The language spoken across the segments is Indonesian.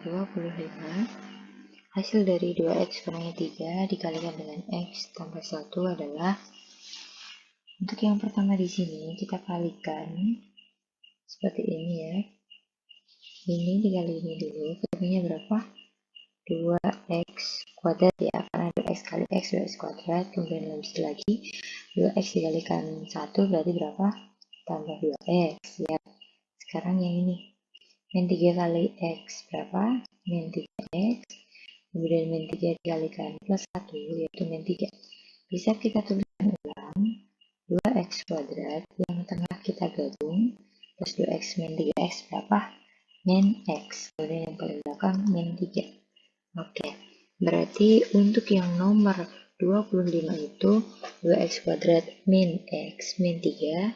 25. Hasil dari 2x kurangi 3 dikalikan dengan x tambah 1 adalah, untuk yang pertama di sini kita kalikan seperti ini ya. Ini dikali ini dulu, ketemunya berapa? 2x kuadrat ya, karena 2x kali x 2x kuadrat, kemudian lanjut lagi 2x dikalikan 1 berarti berapa? Tambah 2x ya. Sekarang yang ini min 3 kali x berapa? Min 3x, kemudian min 3 dikalikan plus 1 yaitu min 3. Bisa kita tuliskan ulang 2x kuadrat, yang tengah kita gabung, plus 2x min 3x berapa? Min x, kemudian yang paling belakang min 3. Oke, berarti untuk yang nomor 25 itu 2x kuadrat min x min 3,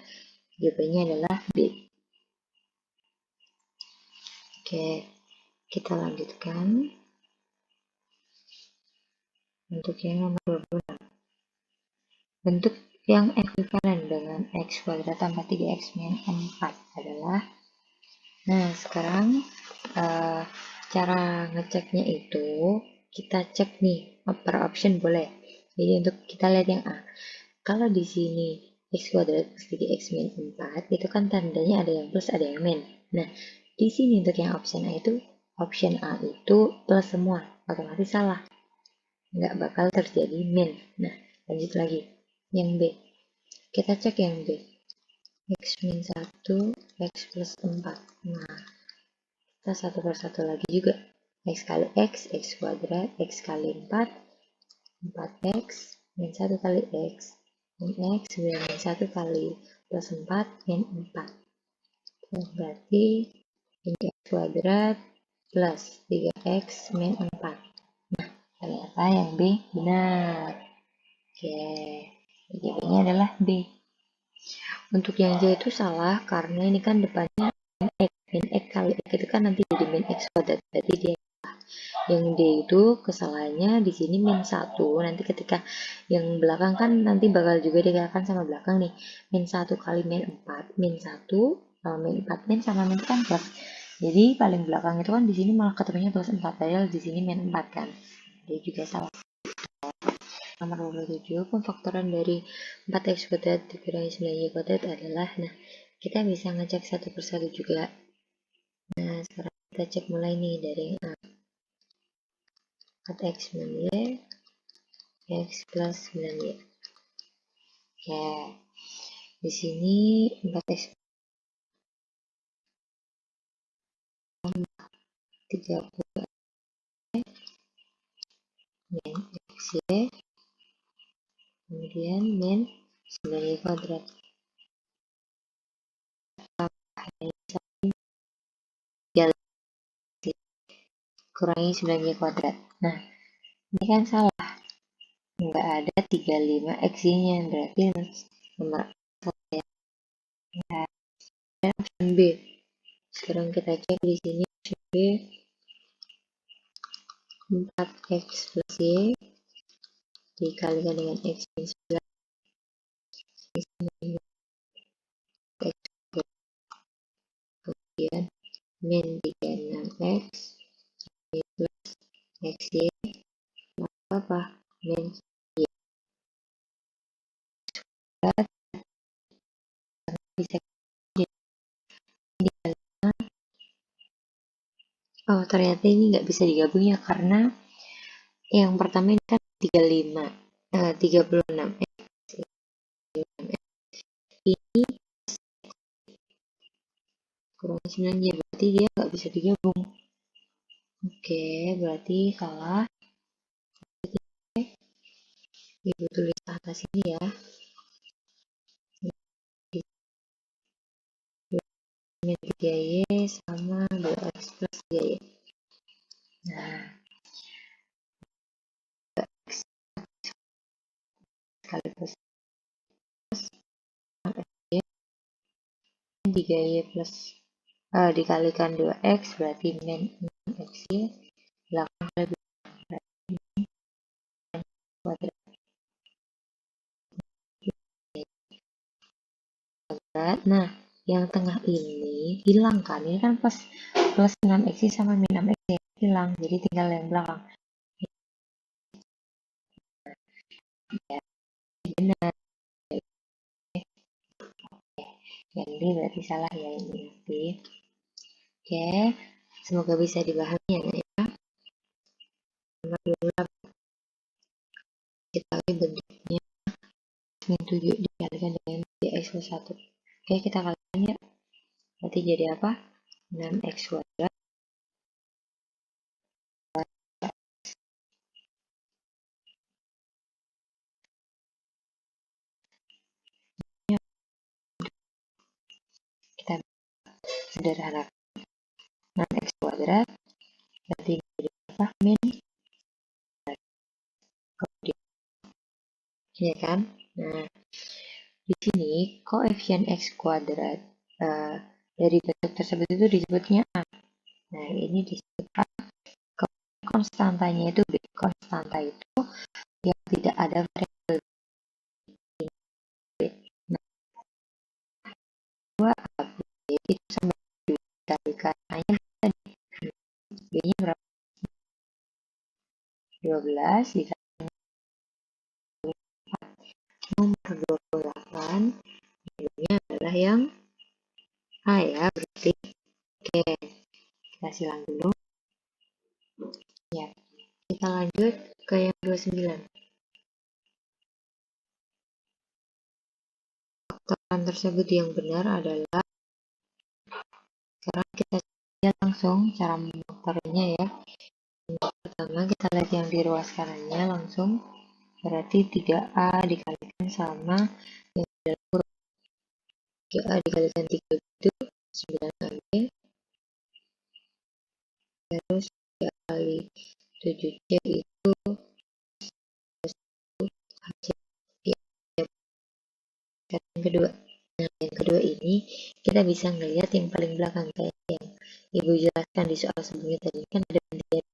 jawabannya adalah B. Oke, kita lanjutkan untuk yang nomor 26. Bentuk yang ekuivalen dengan x kuadrat tambah 3x min 4 adalah, nah sekarang cara ngeceknya itu kita cek nih per option boleh. Jadi untuk kita lihat yang A, kalau di sini x kuadrat plus 3x min 4 itu kan tandanya ada yang plus ada yang min. Nah di sini untuk yang option A itu, option A itu plus semua, otomatis salah, nggak bakal terjadi min. Nah lanjut lagi yang B, kita cek yang B, x min 1 x plus 4. Nah kita satu per satu lagi juga, x kali x kuadrat, x kali 4 4x min 1 kali x min x, kemudian min 1 kali plus 4 min 4. Nah, berarti ini x kuadrat plus 3x min 4. Nah ternyata yang B benar. Oke, jawabannya adalah B. Untuk yang J itu salah karena ini kan depannya min x kali x itu kan nanti jadi min x kuadrat, berarti dia salah. Yang D itu kesalahannya di sini min 1, nanti ketika yang belakang kan nanti bakal juga dikalikan sama belakang nih, min 1 kali min 4 min 1 min 4 min sama min kan plus, jadi paling belakang itu kan di sini malah ketemunya plus 4, padahal di sini min 4 kan, dia juga salah. Nomor 27, pemfaktoran dari 4x kuadrat dikurangi 9y kuadrat adalah, nah kita bisa ngecek satu persatu juga. Nah sekarang kita cek mulai nih dari yang A, 4x min y x plus 9y. Ya di sini 4x 30 min xy, kemudian min 9y kuadrat. Kurangi 9y kuadrat. Nah ini kan salah, nggak ada 35x-nya, berarti nomor ya. Dan option B, sekarang kita cek di sini option B, 4x plus y dikalikan dengan x min 9 x min x, kemudian min 36x plus xy apa min y. Bisa oh ternyata ini nggak bisa digabung ya, karena yang pertama ini kan 36 ini kurang 9 ya, berarti dia nggak bisa digabung. Oke, berarti salah. Ibu tulis atas sini ya. Min 3y sama 2x plus 3y. Nah, 2x kali plus 3y plus dikalikan 2x berarti min 6xy belakang kali kuadrat. Nah yang tengah ini hilang kan, ini kan plus 6xy sama min 6xy, hilang, jadi tinggal yang belakang. Ya, benar. Jadi berarti salah ya ini. Oke, semoga bisa dipahami ya. Nomor 28, kita bentuknya 7 dikalikan dengan x plus 1. Oke, kita kalikan ya. Berarti jadi apa? 6x kuadrat. Kita sederhanakan 6x kuadrat. Berarti jadi apa? Min. Ya kan? Nah, di sini koefisien x kuadrat dari bentuk tersebut itu disebutnya A. Nah, ini disebut A. Konstantanya itu B. Konstanta itu yang tidak ada variabel B. Nah, 2 B itu sama dikalikan A-nya tadi. B-nya berapa? 12 dikalikan nomor 28. Ini adalah yang A ya, berarti oke. Kita silang dulu. Ya, kita lanjut ke yang 29. Faktoran tersebut yang benar adalah, sekarang kita lihat langsung cara memfaktornya ya. Yang pertama kita lihat yang di ruas kanannya langsung, berarti 3A dikalikan sama yang di dalam kurung. 3A dikalikan 3 itu 9AB, terus 3 kali 7C itu yang kedua. Nah, yang kedua ini kita bisa ngelihat yang paling belakang kayak yang Ibu jelaskan di soal sebelumnya tadi, kan ada intian.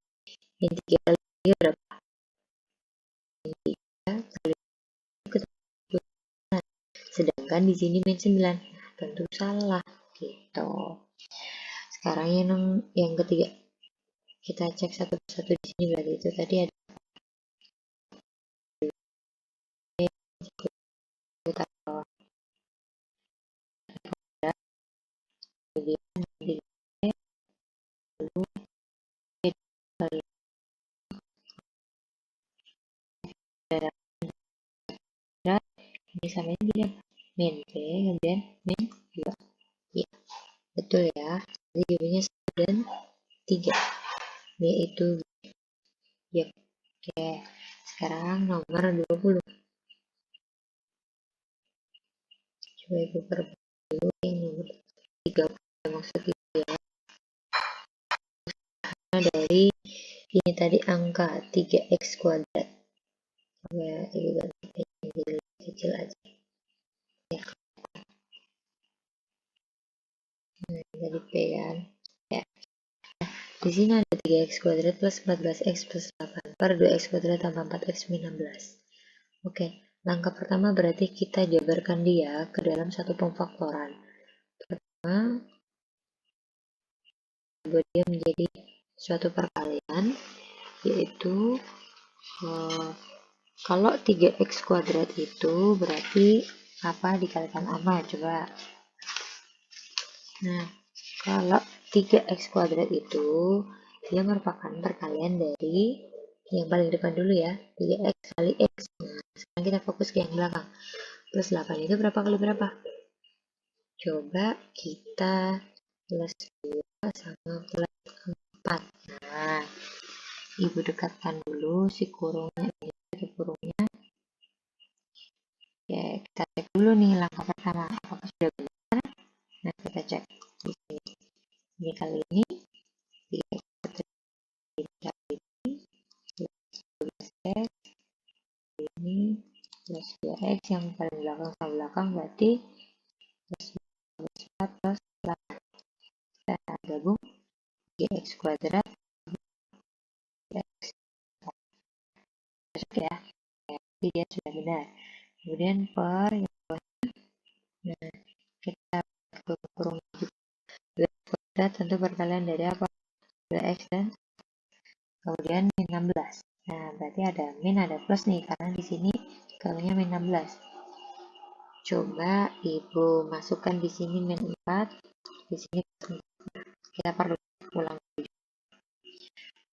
Yang 3 kali 3 berapa? Yang 3 kali 3, sedangkan di sini min 9. Nah, tentu salah gitu. Sekarang yang ketiga, kita cek satu persatu di sini. Berarti itu tadi ada ini sama ini min B kemudian min 2. Ya, betul ya. Jadi jawabannya 1 dan 3. B itu ya. Oke, sekarang nomor 20. Coba Ibu perbaiki dulu yang nomor 30 maksud Ibu ya. Dari ini tadi angka 3x kuadrat. Coba Ibu ganti yang kecil aja. Ya. Nah, tadi P kan. Ya. Di sini ada 3x kuadrat plus 14x plus 8 per 2x kuadrat tambah 4x min 16. Oke, langkah pertama berarti kita jabarkan dia ke dalam satu pemfaktoran. Pertama, buat dia menjadi suatu perkalian, yaitu kalau 3x kuadrat itu berarti apa dikalikan apa? Coba. Nah, kalau 3x kuadrat itu dia merupakan perkalian dari yang paling depan dulu ya, 3x kali x. Nah, sekarang kita fokus ke yang belakang. Plus 8 itu berapa kali berapa? Coba kita plus 2 sama plus 4. Nah, Ibu dekatkan dulu si kurungnya ini ke kurungnya. Ya, kita cek dulu nih langkah pertama. Apakah sudah benar? Nah, kita cek di sini. Ini kali ini 3x kali ini plus 12x ini plus 2x yang paling belakang sama belakang berarti plus 4 plus 8. Kita gabung 3x kuadrat x cocok ya. Jadi dia sudah benar. Kemudian per yang bawahnya, nah kita kurung 2x kuadrat tentu perkalian dari apa? 2x dan kemudian min 16. Nah, berarti ada min, ada plus nih, karena di sini keluarnya min 16. Coba Ibu masukkan di sini min 4, di sini kita perlu ulang.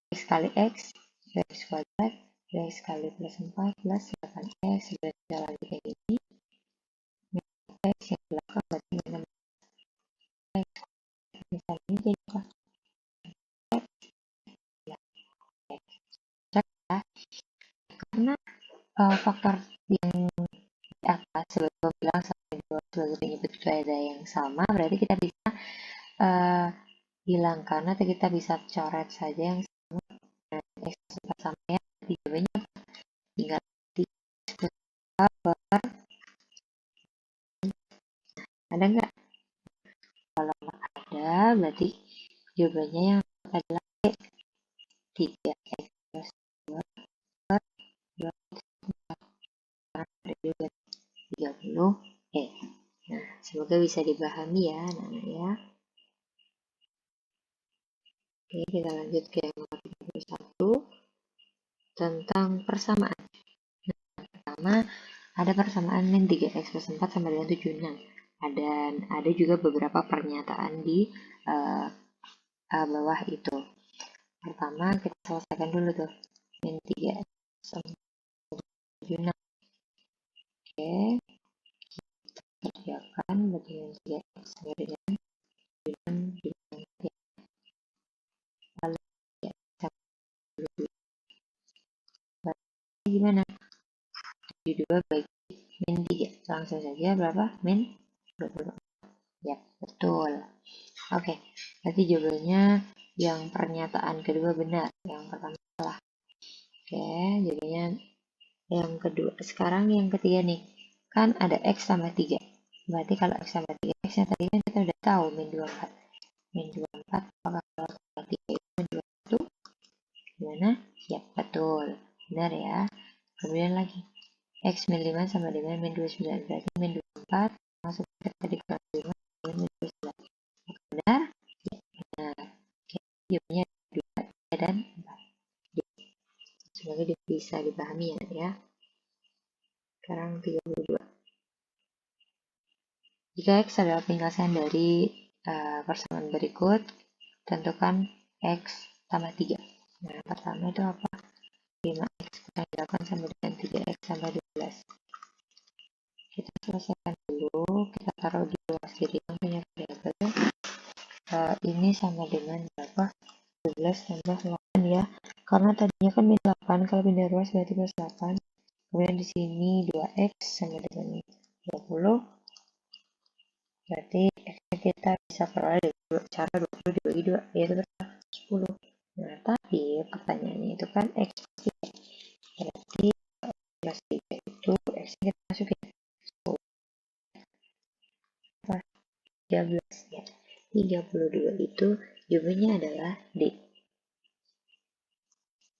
X kali X, 2X kuadrat, 2X kali plus 4 plus 8X, sudah jalan kayak gini. Min X yang belakang berarti min 16X. Misalnya ini jadi apa? X, ya, X. Ya, karena faktor yang di atas sebelum bilang sampai dua sebagai penyebut faedah yang sama, berarti kita bisa hilangkan atau kita bisa coret saja yang sama. Nah, X sama ya, jawabannya tinggal di per, ada nggak? Kalau nggak ada, berarti jawabannya yang adalah 3X plus 2 per 2X karena juga 30. Nah, semoga bisa dipahami ya anak-anak ya. Oke, kita lanjut ke yang nomor 31 tentang persamaan. Nah, pertama, ada persamaan min 3X plus 4 sama dengan 76. Dan ada juga beberapa pernyataan di bawah itu. Pertama, kita selesaikan dulu tuh. Min 3X sama 76. Oke, kita kerjakan berarti min 3X sama dengan 76. Lalu ya, gimana? 72 bagi min 3. Langsung saja berapa? Min 20. Ya, betul. Oke, berarti jawabannya yang pernyataan kedua benar. Yang pertama salah. Oke, jadinya yang kedua. Sekarang yang ketiga nih. Kan ada X tambah 3. Berarti kalau X tambah 3, X-nya tadi kan kita udah tahu min 24. Min 24, apakah kalau tambah 3 itu min 21? Gimana? Ya, betul. Benar ya. Kemudian lagi. X min 5 sama dengan min 29. Berarti min 24 masuk ke tadi ke 5 min 29. Benar? Ya, benar. Oke, jawabannya 2 dan 4. Semoga bisa dipahami ya. Sekarang 32. Jika X adalah penyelesaian dari persamaan berikut, tentukan X tambah 3. Nah, pertama itu apa? 5X kurang 8 sama dengan 3X tambah 12. Kita selesaikan dulu, kita taruh di luar kiri yang punya variabel. Ini sama dengan berapa? 12 tambah 8 ya. Karena tadinya kan min 8, kalau pindah ruas berarti plus 8. Kemudian di sini 2X sama dengan 20. Berarti kita bisa peroleh dengan cara 20 dibagi 2, yaitu berapa? 10. Nah, tapi pertanyaannya itu kan X plus 3. Berarti plus 3 itu X kita masukin 10. 13 ya. 32 itu jawabannya adalah D.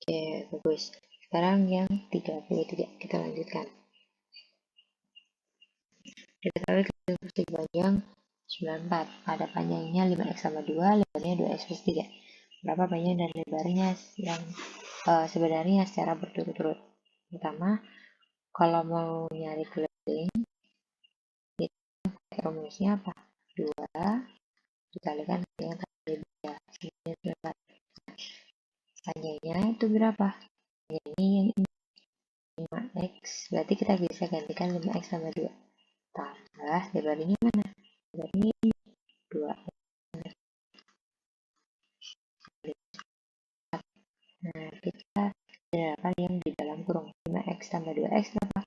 Oke, bagus. Sekarang yang 33, kita lanjutkan. Kita tahu kita panjang 94. Pada panjangnya 5X sama 2, lebarnya 2X plus 3. Berapa panjang dan lebarnya yang sebenarnya secara berturut-turut? Pertama, kalau mau nyari keliling, rumusnya apa? 2 dikalikan dengan tadi 3. Panjangnya itu berapa? Panjangnya yang ini 5X. Berarti kita bisa gantikan 5X sama 2. Tambah lebarnya mana? Lebarnya ini 2X. Nah, kita dapatkan yang di dalam kurung 5X tambah 2X berapa?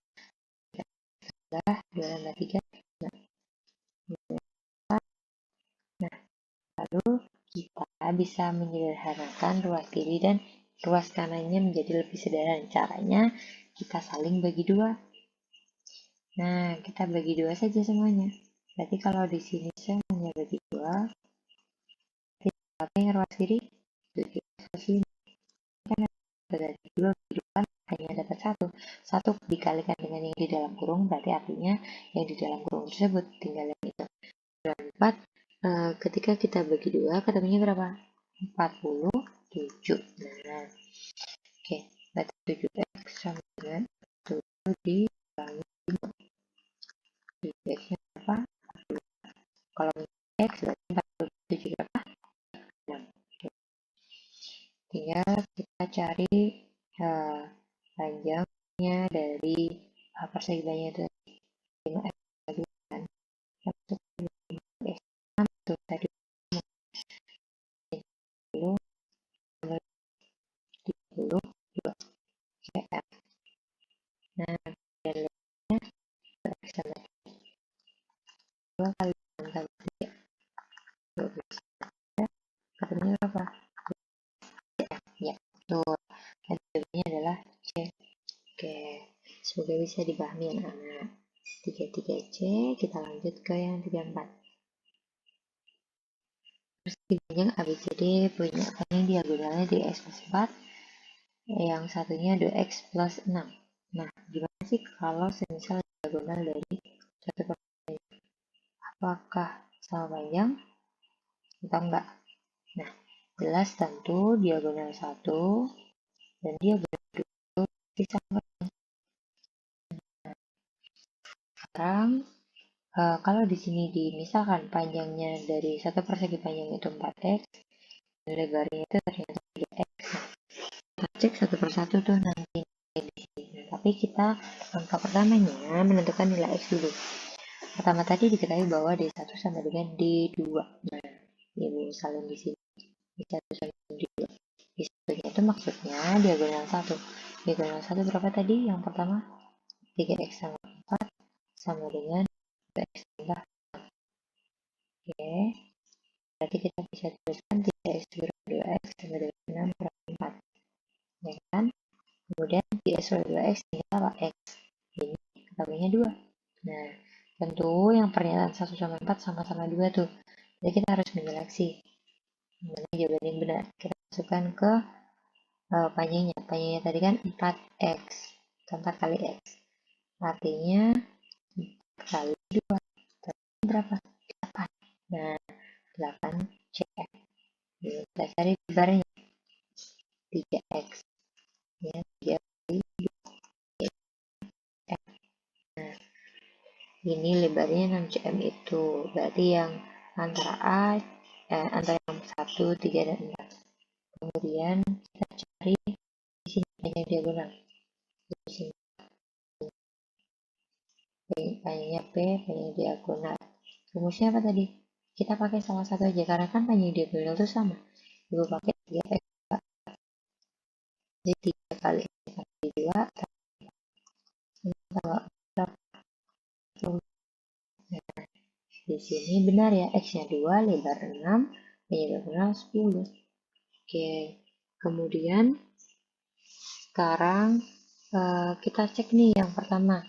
2 tambah 3. Nah, lalu kita bisa menyederhanakan ruas kiri dan ruas kanannya menjadi lebih sederhana. Caranya kita saling bagi 2. Nah, kita bagi 2 saja semuanya. Berarti kalau di sini semuanya bagi 2, apa yang ruas kiri? 7X plus 5. Kan berarti 2 bagi 2 kan hanya dapat 1. 1 dikalikan dengan yang di dalam kurung, berarti artinya yang di dalam kurung tersebut tinggal yang itu. 4, ketika kita bagi 2, ketemunya berapa? 47. Nah, Tinggal kita cari panjangnya dari persegi panjang itu 5x kan. Masuk ke x itu tadi 30 30 2 cm. Nah, dan lebarnya 2x sama 2 kali 6 kali 3 12. Ketemunya berapa? Ya, betul. Hasilnya adalah C. Oke, semoga bisa dipahami anak-anak. 33C, kita lanjut ke yang 34. Persegi panjang ABCD punya panjang diagonalnya 3x plus 4, yang satunya 2x plus 6. Nah, gimana sih kalau semisal diagonal dari satu persegi? Apakah sama panjang atau enggak? Nah, jelas tentu diagonal 1 dan diagonal 2 bisa sama. Sekarang kalau di sini dimisalkan panjangnya dari satu persegi panjang itu 4x, dan lebarnya itu ternyata 3x. Nah, cek satu persatu tuh nanti di sini. Nah, tapi kita langkah pertamanya menentukan nilai x dulu. Pertama tadi diketahui bahwa D1 sama dengan D2. Nah, ibu salin di sini. D1 sama dengan D2. D1 itu maksudnya diagonal 1. Diagonal 1 berapa tadi? Yang pertama 3x sama 4 sama dengan 2x tambah 6. Oke, berarti kita bisa tuliskan 3x kurang 2x sama dengan 6 kurang 4. Ya kan? Kemudian 3x kurang 2x tinggal apa? X. Ini ketahuinya 2. Nah, tentu yang pernyataan 1 sama 4 sama-sama 2 tuh. Jadi kita harus menyeleksi mana jawaban yang benar. Kita masukkan ke panjangnya. Panjangnya tadi kan 4x. 4 kali x. Artinya 4 kali 2. Artinya berapa? 8. Nah, 8 cm. Kita cari lebarnya 3x. Ya, 3 kali 2 x. Nah, ini lebarnya 6 cm itu. Berarti yang antara antara yang 1, 3, dan 4. Kemudian kita cari di sini panjang diagonal. Di sini panjangnya P, panjang diagonal. Rumusnya apa tadi? Kita pakai salah satu aja karena kan panjang diagonal itu sama. Ibu pakai 3x. Jadi 3 kali x kali 2 tambah 4. Nah, di sini benar ya, x-nya 2, lebar 6, panjang diagonal 10. Oke, kemudian sekarang kita cek nih yang pertama.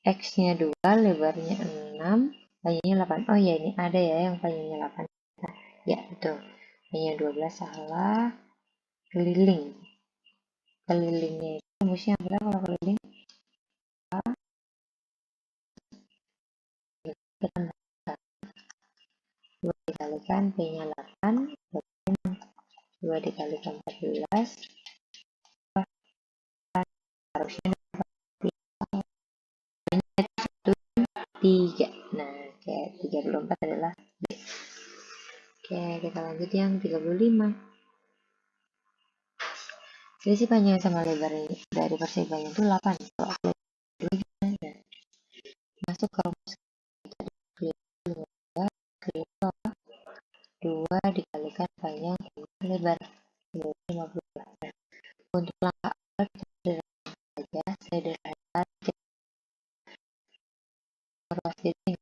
X-nya 2, lebarnya 6, panjangnya 8. Oh ya, ini ada ya yang panjangnya 8. Nah, ya, betul. Panjangnya 12 salah. Keliling. Kelilingnya itu rumusnya berapa kalau keliling? Kita 2 dikalikan P-nya 8, 2 dikalikan 14, harusnya 3. Nah, kayak 34 adalah B. Oke, kita lanjut yang 35. Selisih panjang sama lebar dari persegi panjang itu 8. Kalau aku dulu gimana? Masuk ke rumus kita 2 dikalikan panjang lebar 50. Nah, untuk langkah awal kita sederhanakan ruas titik.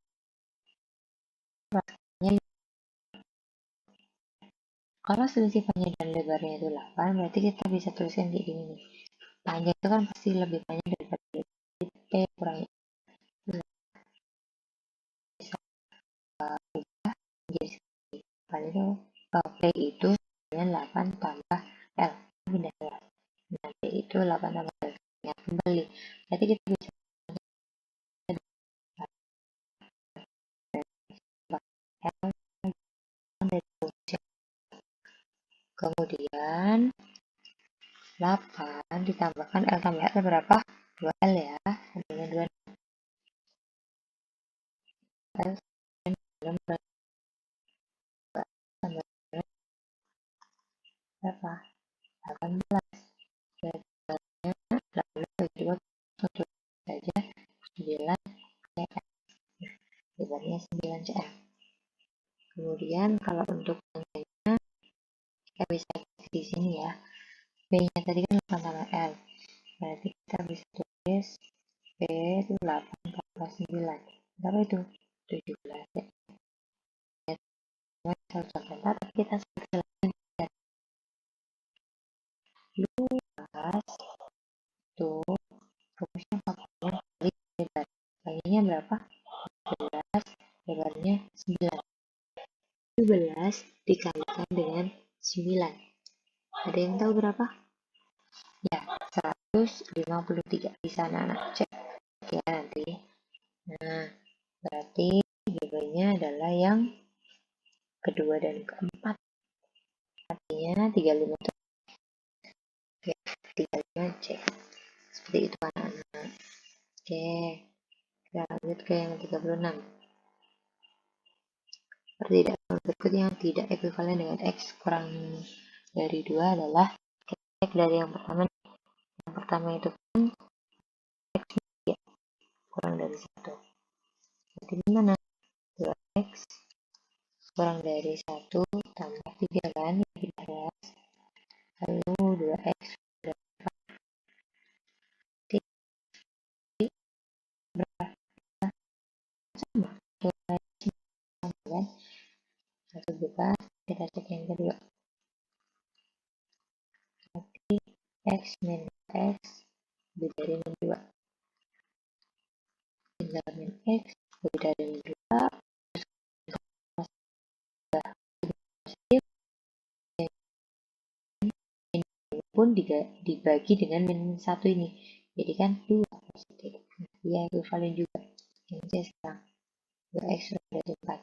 Kalau selisih panjang dan lebarnya itu 8, berarti kita bisa tuliskan kayak gini nih. Panjang itu kan pasti lebih panjang daripada lebar. P kurang bisa ubah menjadi itu P itu 8 tambah L. Pindah ya. Nah, P itu 8 tambah L. Ingat kembali. Berarti kita bisa L. Kemudian 8 ditambahkan L tambah L berapa? 2L ya. Dengan 2 L tambah berapa? 18. Jawabannya 18 bagi 2 saja 9 cm. Jawabannya 9 cm. Kemudian kalau untuk B-nya kita bisa di sini ya. B-nya tadi kan 8 tambah L. Berarti kita bisa tulis B itu 8 tambah 9. Berapa itu? 17 ya. Tapi kita selesai luas tuh rumusnya faktorial kali lebar. Kalinya berapa? 17, lebarnya 9. 17 dikalikan dengan 9. Ada yang tahu berapa? Ya, 153. Bisa anak-anak cek ya nanti. Nah, berarti jawabannya adalah yang kedua dan keempat. Artinya 35 itu oke, 35 cek. Seperti itu anak-anak. Oke, kita lanjut ke yang 36. Perbedaan berikut yang tidak ekuivalen dengan X kurang dari 2 adalah X dari yang pertama. Yang pertama itu kan X kurang dari 1. Jadi gimana? 2X kurang dari 1 tambah 3 kan? 13. Lalu 2X berapa? Sama. 2X sama kan? Satu bebas, kita cek yang kedua. Berarti X minus X lebih dari 2. Tinggal min X lebih dari 2. Pun dibagi dengan min 1 ini. Jadi kan 2 positif. Dia ekuivalen juga. Yang C sekarang 2X dari 4.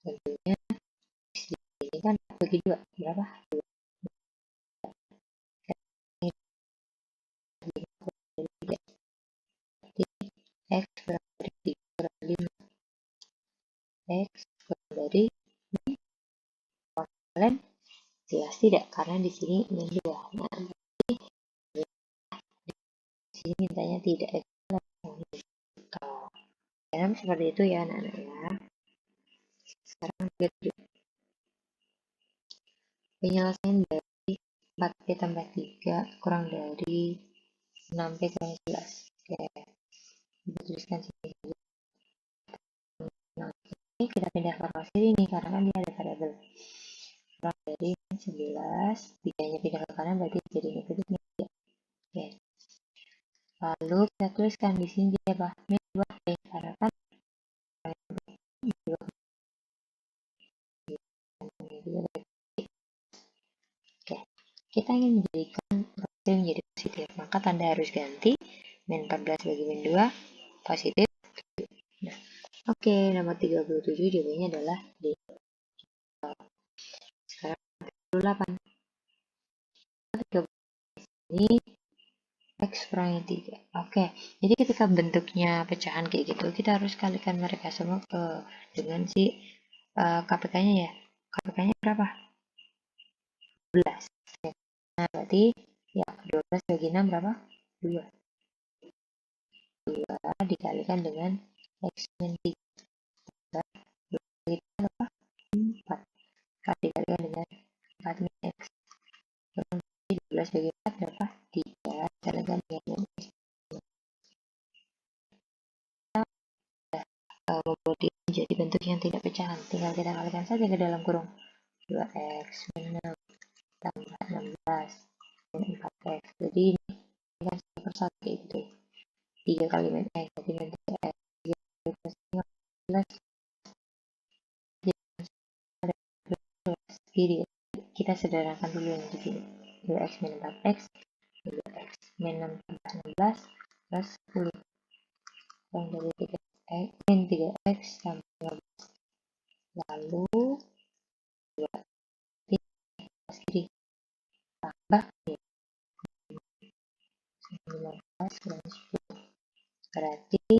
Tentunya X ini kan bagi 2. Berapa? 2. X kurang dari 3 kurang 5. X kurang dari ekuivalen jelas tidak, karena di sini min 2. Nah, berarti di sini mintanya tidak ekuivalen. Karena seperti itu ya anak-anak ya. Sekarang penyelesaian dari 4P tambah 3 kurang dari 6P kurang 11. Oke, kita tuliskan sini. Nah, ini kita pindah ke row ini karena kan dia ada variabel. Kurang dari 11, 3-nya pindah ke kanan berarti jadi negatif 3. Oke. Lalu kita tuliskan di sini dia apa? Min 2P karena kan Oke, kita ingin menjadikan row menjadi positif, maka tanda harus ganti min 14 bagi min 2 positif. Nah, oke, nomor 37 jawabannya adalah D. Sekarang 38. Ini X kurangi 3. Oke, jadi ketika bentuknya pecahan kayak gitu, kita harus kalikan mereka semua dengan si KPK-nya ya. KPK-nya berapa? 12. Nah, berarti ya 12 bagi 6 berapa? 2. 2 dikalikan dengan X min 3. 2 kali berapa? 4. 4 dikalikan dengan 4 min X. 12 bagi 4 berapa? 3. Dikalikan dengan X. Membuat dia menjadi bentuk yang tidak pecahan. Tinggal kita kalikan saja ke dalam kurung. 2X min 6 tambah 16 min 4X. Jadi ini kan 1 per 1 kayak gitu. 3 kali min X. Jadi min 3X. 3 kali plus 15. Jadi kita sederhanakan dulu yang di sini. 2X min 4X. 2X min 6 tambah 16 plus 10. Kurang dari 3X min 3X tambah 15. Lalu 2 plus kiri tambah 15 dan 10. Berarti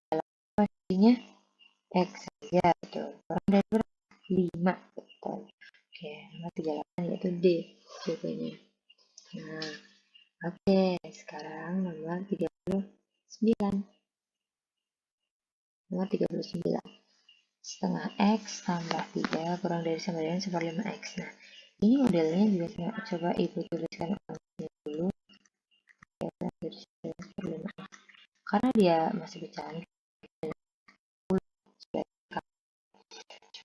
dalam pastinya X saja, betul. Kurang dari berapa? 5, betul. Oke, nomor 38 yaitu D jawabannya. Nah, oke, sekarang nomor 39. Nomor 39. Setengah X tambah 3 kurang dari sama dengan 1/5 X. Nah, ini modelnya juga coba Ibu tuliskan dulu. Kurang dari 1/5X. Karena dia masih pecahan, 10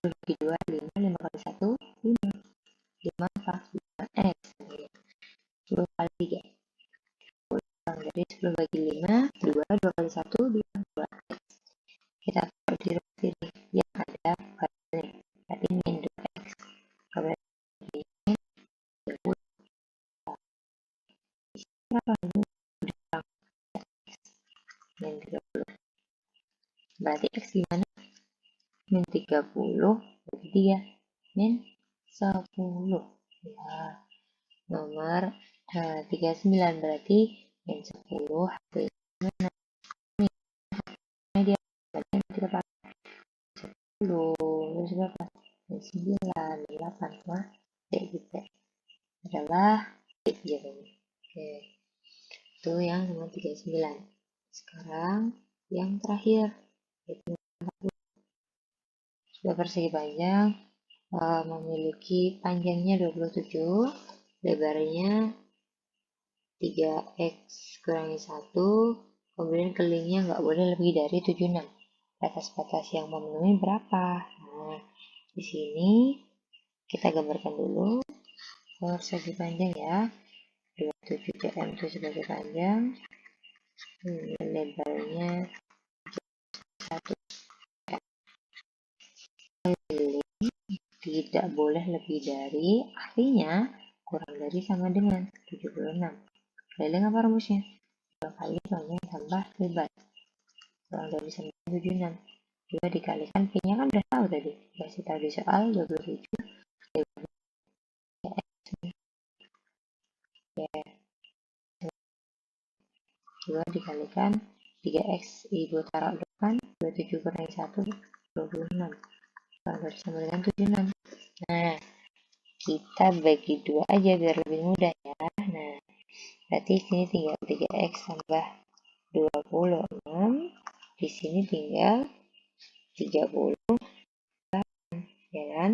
bagi 2, 5, 5 kali 1, 5. 5 apa? 5X. 10 kali 3. Kurang dari 10 bagi 5, 2, 2 kali 1, 2, 2X. Kita taruh di ruang kiri yang ada barisnya. Berarti min 2X. Berarti min 30. Berapa ini? Min 30. Berarti X gimana? Min 30 bagi 3. Min 10. Ya. Nomor 39 berarti min 10 hasilnya dia berarti kita pakai 10 terus berapa? Min 9, 8 wah gitu adalah jawabannya. Oke, itu yang nomor 39. Sekarang yang terakhir yaitu sudah persegi panjang memiliki panjangnya 27, lebarnya 3X kurangi 1, kemudian kelilingnya nggak boleh lebih dari 76. Batas-batas yang memenuhi berapa? Nah, di sini kita gambarkan dulu persegi panjang ya. 27 cm itu sebagai panjang. Lebarnya 1 keliling tidak boleh lebih dari, artinya kurang dari sama dengan 76. Keliling apa rumusnya? 2 kali panjang tambah lebar. Kurang dari sama dengan 76. 2 dikalikan P-nya kan udah tahu tadi. Kasih tahu di soal 27. Lebarnya X. Ya. 2 dikalikan 3X. Ibu taruh depan. 27 kurangi 1. 26. Kurang dari sama dengan 76. Nah, kita bagi 2 aja biar lebih mudah ya. Nah, berarti sini tinggal 3X tambah 26. Di sini tinggal 30. Ya kan?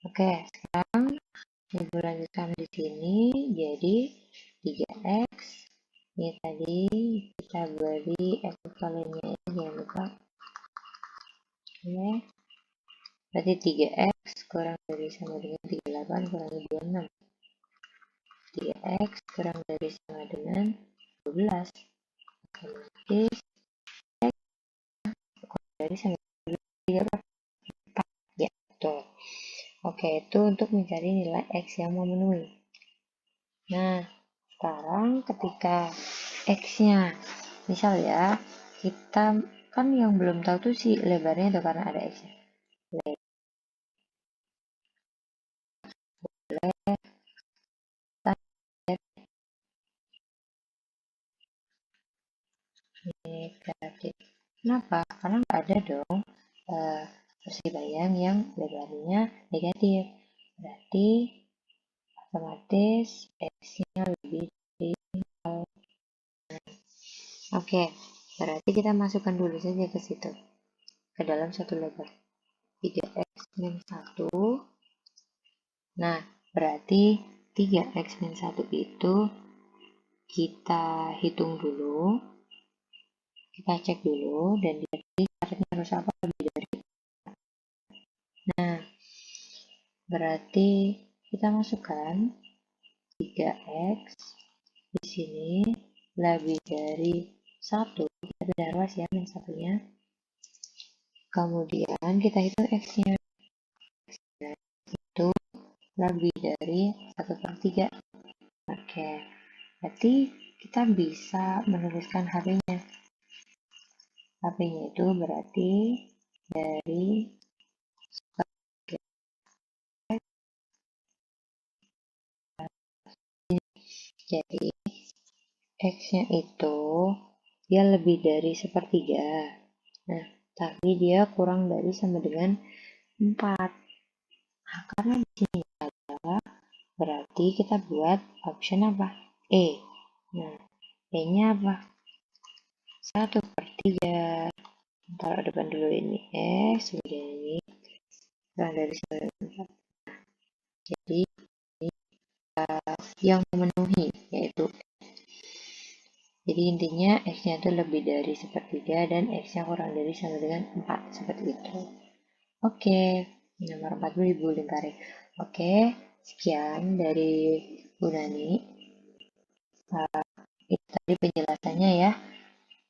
Oke, sekarang Ibu lanjutkan di sini. Jadi 3X. Ini tadi kita beri ekuivalennya ya, jangan lupa. Oke. Berarti 3X kurang dari sama dengan 38 kurangi 26. 3X kurang dari sama dengan 12. Otomatis X kurang dari sama dengan 4. Ya, betul. Oke, itu untuk mencari nilai X yang memenuhi. Nah, sekarang ketika X-nya, misal ya, kita kan yang belum tahu tuh si lebarnya itu karena ada X-nya. Negatif. Kenapa? Karena nggak ada dong persegi panjang yang lebarnya negatif. Berarti otomatis X-nya lebih dari 0. Oke, berarti kita masukkan dulu saja ke situ, ke dalam satu lebar. 3X min 1. Nah, berarti 3X min 1 itu kita hitung dulu, kita cek dulu, dan jadi syaratnya harus apa lebih dari. Nah, berarti kita masukkan 3X di sini lebih dari 1, kita pindah ruas ya min 1-nya. Kemudian kita hitung X-nya. X-nya itu lebih dari 1/3. Oke, berarti kita bisa menuliskan HP-nya. HP-nya itu berarti dari jadi X-nya itu dia lebih dari 1/3. Nah, tapi dia kurang dari sama dengan 4. Nah, karena di sini ada Berarti kita buat option apa? E. Nah, E-nya apa? 1/3. Taruh depan dulu ini X, kemudian ini kurang dari 1/4. Jadi, ini yang memenuhi, yaitu jadi intinya X-nya itu lebih dari 1/3 dan X-nya kurang dari sama dengan 4, seperti itu. Oke, nomor 40 Ibu Lingkari. Oke, sekian dari Bu Nani. Itu tadi penjelasannya ya.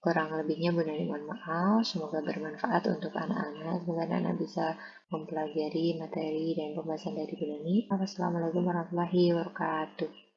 Kurang lebihnya Bu Nani mohon maaf. Semoga bermanfaat untuk anak-anak. Semoga anak-anak bisa mempelajari materi dan pembahasan dari Bu Nani. Wassalamualaikum warahmatullahi wabarakatuh.